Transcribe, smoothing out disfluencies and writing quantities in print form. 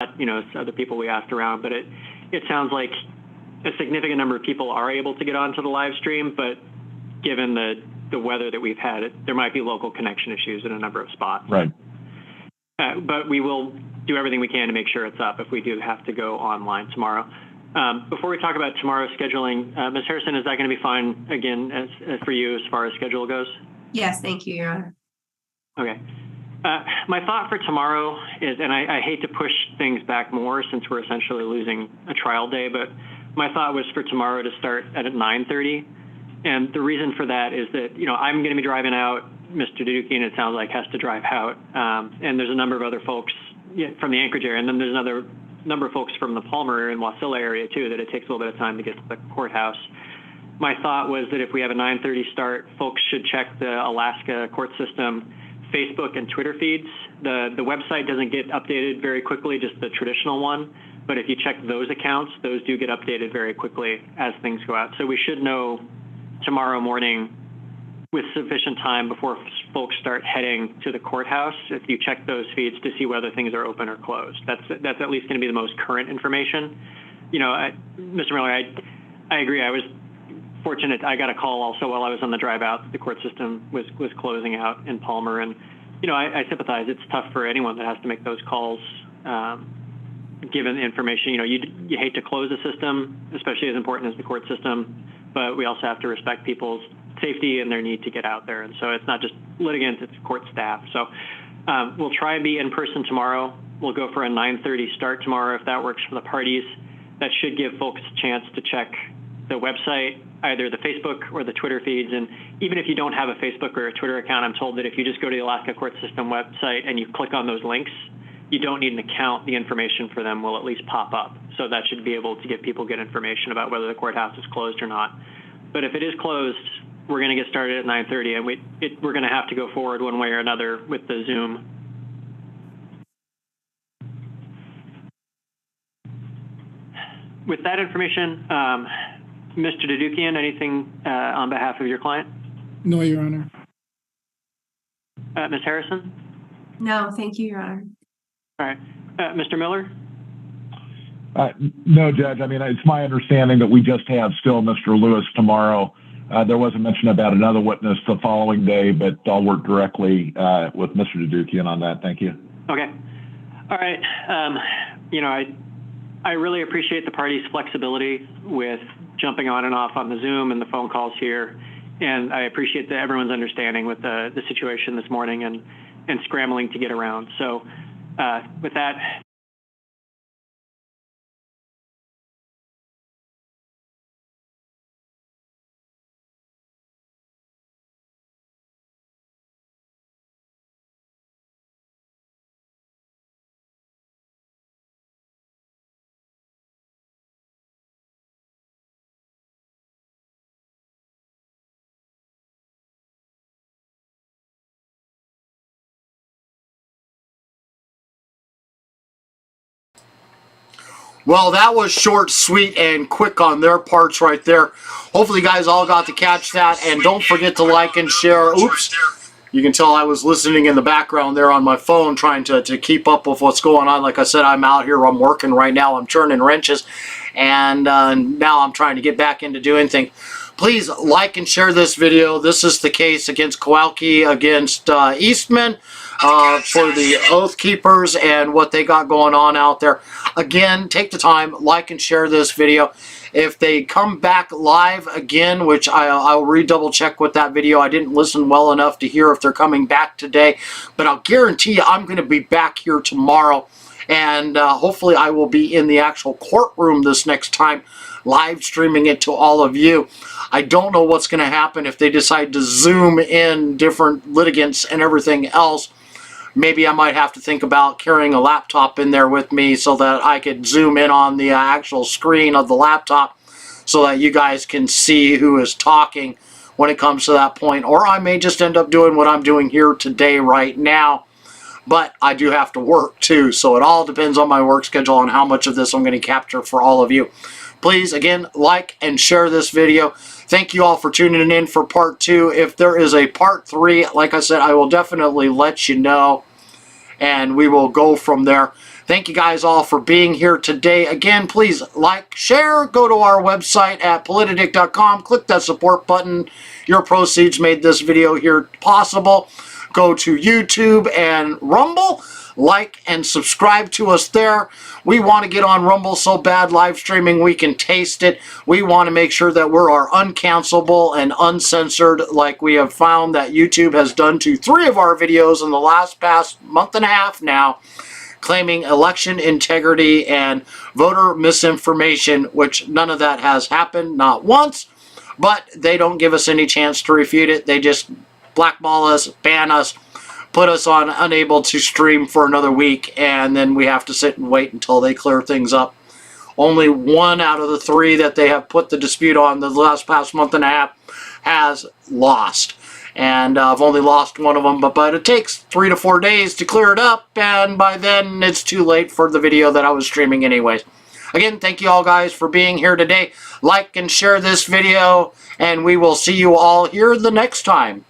other people we asked around, but it sounds like a significant number of people are able to get onto the live stream, but given the weather that we've had, there might be local connection issues in a number of spots. Right. But we will do everything we can to make sure it's up if we do have to go online tomorrow. Before we talk about tomorrow's scheduling, Ms. Harrison, is that going to be fine again as for you as far as schedule goes? Yes, thank you, Your Honor. Okay. My thought for tomorrow is, and I hate to push things back more since we're essentially losing a trial day, but my thought was for tomorrow to start at 9:30. And the reason for that is that, I'm going to be driving out. Mr. Dedukian, it sounds like, has to drive out. And there's a number of other folks from the Anchorage area. And then there's another number of folks from the Palmer and Wasilla area, too, that it takes a little bit of time to get to the courthouse. My thought was that if we have a 9:30 start, folks should check the Alaska court system Facebook and Twitter feeds. The website doesn't get updated very quickly, just the traditional one. But if you check those accounts, those do get updated very quickly as things go out. So we should know tomorrow morning with sufficient time before folks start heading to the courthouse, if you check those feeds to see whether things are open or closed. That's at least going to be the most current information. Mr. Miller, I agree. I was fortunate. I got a call also while I was on the drive out. The court system was closing out in Palmer. And, I sympathize. It's tough for anyone that has to make those calls, given the information. You hate to close a system, especially as important as the court system, but we also have to respect people's safety and their need to get out there. And so it's not just litigants, it's court staff. So we'll try and be in person tomorrow. We'll go for a 9:30 start tomorrow if that works for the parties. That should give folks a chance to check the website, either the Facebook or the Twitter feeds. And even if you don't have a Facebook or a Twitter account, I'm told that if you just go to the Alaska Court System website and you click on those links, you don't need an account. The information for them will at least pop up. So that should be able to give people good information about whether the courthouse is closed or not. But if it is closed, we're going to get started at 9:30, and we're going to have to go forward one way or another with the Zoom. With that information, Mr. Dedukian, anything on behalf of your client? No, Your Honor. Ms. Harrison? No, thank you, Your Honor. All right. Mr. Miller? No, Judge. I mean, it's my understanding that we just have still Mr. Lewis tomorrow. There was a mention about another witness the following day, but I'll work directly with Mr. Dedukian on that. Thank you. Okay. All right. I really appreciate the party's flexibility with jumping on and off on the Zoom and the phone calls here. And I appreciate everyone's understanding with the situation this morning and scrambling to get around. So with that, Well, that was short, sweet, and quick on their parts right there. Hopefully you guys all got to catch that. And don't forget to like and share. Oops. You can tell I was listening in the background there on my phone trying to keep up with what's going on. Like I said, I'm out here. I'm working right now. I'm churning wrenches. And now I'm trying to get back into doing things. Please like and share this video. This is the case against Kowalke, against Eastman. For the Oath Keepers and what they got going on out there. Again, take the time, like and share this video. If they come back live again, which I'll redouble check with that video. I didn't listen well enough to hear if they're coming back today. But I'll guarantee you I'm going to be back here tomorrow. And hopefully I will be in the actual courtroom this next time, live streaming it to all of you. I don't know what's going to happen if they decide to zoom in different litigants and everything else. Maybe I might have to think about carrying a laptop in there with me so that I could zoom in on the actual screen of the laptop so that you guys can see who is talking when it comes to that point. Or I may just end up doing what I'm doing here today right now. But I do have to work too, so it all depends on my work schedule and how much of this I'm going to capture for all of you. Please, again, like and share this video. Thank you all for tuning in for part 2. If there is a part 3, like I said, I will definitely let you know. And we will go from there. Thank you guys all for being here today. Again, please like, share, go to our website at politadick.com, click that support button. Your proceeds made this video here possible. Go to YouTube and Rumble, like and subscribe to us there. We want to get on Rumble so bad, live streaming, we can taste it. We want to make sure that we're uncancelable and uncensored, like we have found that YouTube has done to 3 of our videos in the past month and a half now, claiming election integrity and voter misinformation, which none of that has happened, not once, but they don't give us any chance to refute it. They just blackball us, ban us, put us on unable to stream for another week, and then we have to sit and wait until they clear things up. Only 1 out of the 3 that they have put the dispute on the past month and a half has lost. And I've only lost 1 of them, but it takes 3 to 4 days to clear it up, and by then it's too late for the video that I was streaming anyways. Again, thank you all guys for being here today. Like and share this video, and we will see you all here the next time.